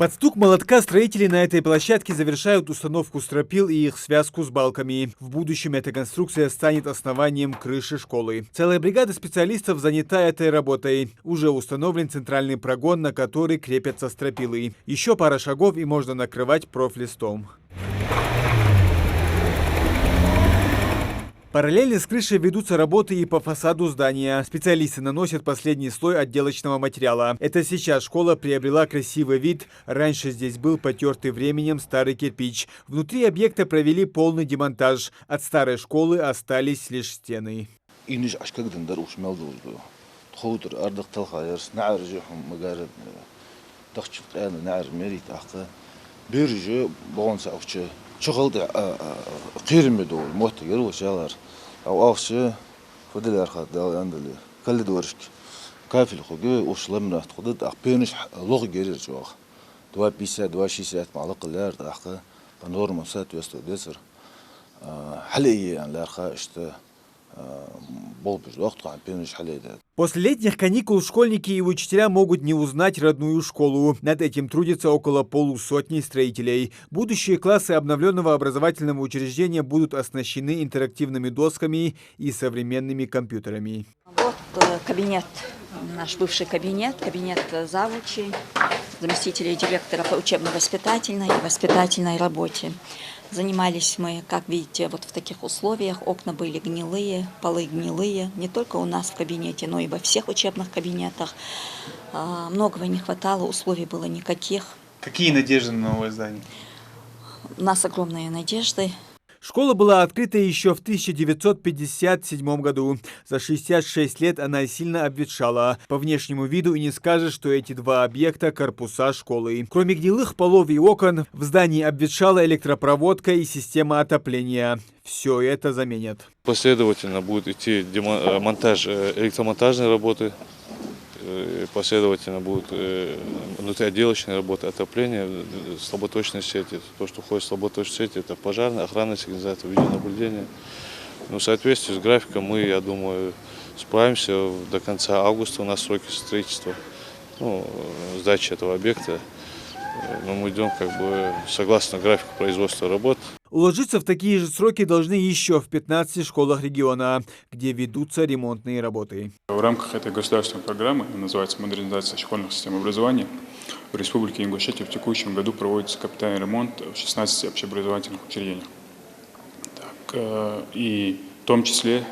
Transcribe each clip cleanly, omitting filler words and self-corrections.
Под стук молотка строители на этой площадке завершают установку стропил и их связку с балками. В будущем эта конструкция станет основанием крыши школы. Целая бригада специалистов занята этой работой. Уже установлен центральный прогон, на который крепятся стропилы. Еще пара шагов и можно накрывать профлистом. Параллельно с крышей ведутся работы и по фасаду здания. Специалисты наносят последний слой отделочного материала. Это сейчас школа приобрела красивый вид. Раньше здесь был потертый временем старый кирпич. Внутри объекта провели полный демонтаж. От старой школы остались лишь стены. أوقفش خد الأرخاء ده عندلي كل دورشك كافل خوجي وشلمنا تخدد أقبينش لغة جرير جواخ دوا بيسات دوا شيسات معلق الأرض أخا بنور مسات ويستو ديسر حلقي يعني الأرخاء اشت болбиш вақт пенеш халеда. После летних каникул школьники и учителя могут не узнать родную школу. Над этим трудится около полусотни строителей. Будущие классы обновленного образовательного учреждения будут оснащены интерактивными досками и современными компьютерами. Вот кабинет, наш бывший кабинет завучей, заместителей директора по учебно-воспитательной и воспитательной работе. Занимались мы, как видите, вот в таких условиях. Окна были гнилые, полы гнилые. Не только у нас в кабинете, но и во всех учебных кабинетах. Многого не хватало, условий было никаких. Какие надежды на новое здание? У нас огромные надежды. Школа была открыта еще в 1957 году. За 66 лет она сильно обветшала. По внешнему виду и не скажешь, что эти два объекта – корпуса школы. Кроме гнилых полов и окон, в здании обветшала электропроводка и система отопления. Все это заменят. Последовательно будет идти монтаж электромонтажной работы. Последовательно будут внутриотделочные работы, отопление, слаботочные сети. То, что входит в слаботочные сети, это пожарная, охранная сигнализация, видеонаблюдение. Но в соответствии с графиком мы, я думаю, справимся. До конца августа у нас сроки строительства, сдачи этого объекта. Но мы идем согласно графику производства работ. Уложиться в такие же сроки должны еще в 15 школах региона, где ведутся ремонтные работы. В рамках этой государственной программы, называется «Модернизация школьных систем образования», в Республике Ингушетия в текущем году проводится капитальный ремонт в 16 общеобразовательных учреждениях. И в том числе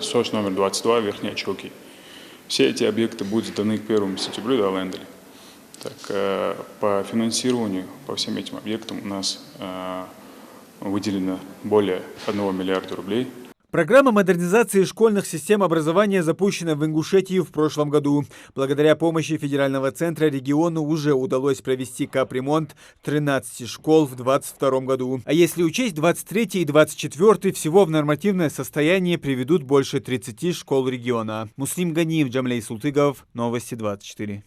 СОЖ номер 22 Верхние Чоки. Все эти объекты будут сданы к 1 сентября до Лендели. По финансированию по всем этим объектам у нас выделено более 1 миллиарда рублей. Программа модернизации школьных систем образования запущена в Ингушетии в прошлом году. Благодаря помощи федерального центра региону уже удалось провести капремонт 13 школ в 2022 году. А если учесть 23 и 24, всего в нормативное состояние приведут больше 30 школ региона. Муслим Ганиев, Джамлей Султыгов, Новости 24.